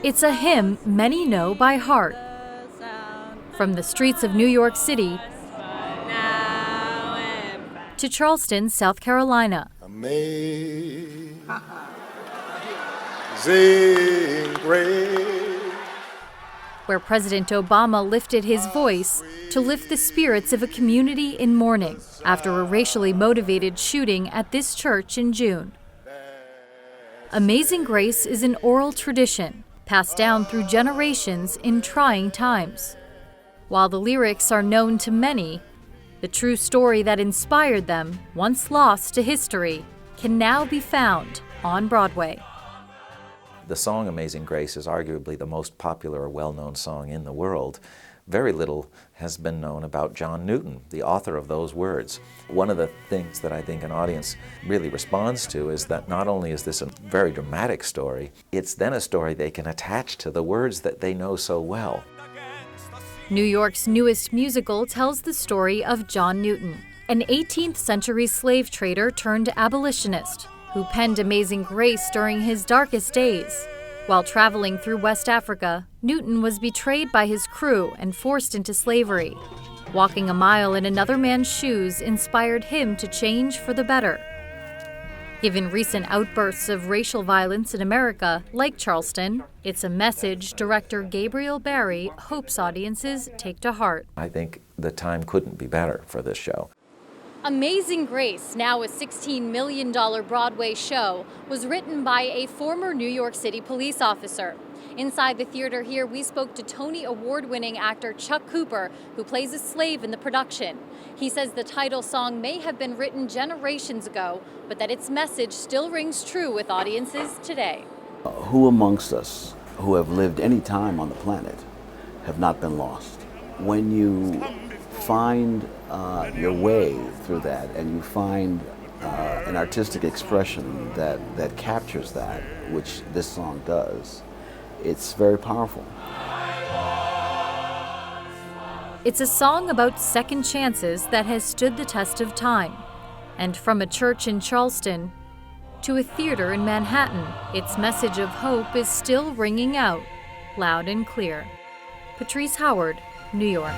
It's a hymn many know by heart. From the streets of New York City to Charleston, South Carolina. Amazing grace. Where President Obama lifted his voice to lift the spirits of a community in mourning after a racially motivated shooting at this church in June. Amazing Grace is an oral tradition passed down through generations in trying times. While the lyrics are known to many, the true story that inspired them, once lost to history, can now be found on Broadway. The song Amazing Grace is arguably the most popular or well-known song in the world. Very little has been known about John Newton, the author of those words. One of the things that I think an audience really responds to is that not only is this a very dramatic story, it's then a story they can attach to the words that they know so well. New York's newest musical tells the story of John Newton, an 18th century slave trader turned abolitionist who penned Amazing Grace during his darkest days. While traveling through West Africa, Newton was betrayed by his crew and forced into slavery. Walking a mile in another man's shoes inspired him to change for the better. Given recent outbursts of racial violence in America, like Charleston, it's a message director Gabriel Barry hopes audiences take to heart. I think the time couldn't be better for this show. Amazing Grace, now a $16 million Broadway show, was written by a former New York City police officer. Inside the theater here, we spoke to Tony Award-winning actor Chuck Cooper, who plays a slave in the production. He says the title song may have been written generations ago, but that its message still rings true with audiences today. Who amongst us who have lived any time on the planet have not been lost? When you find your way through that and you find an artistic expression that captures that, which this song does, it's very powerful. It's a song about second chances that has stood the test of time. And from a church in Charleston to a theater in Manhattan, its message of hope is still ringing out, loud and clear. Patrice, New York.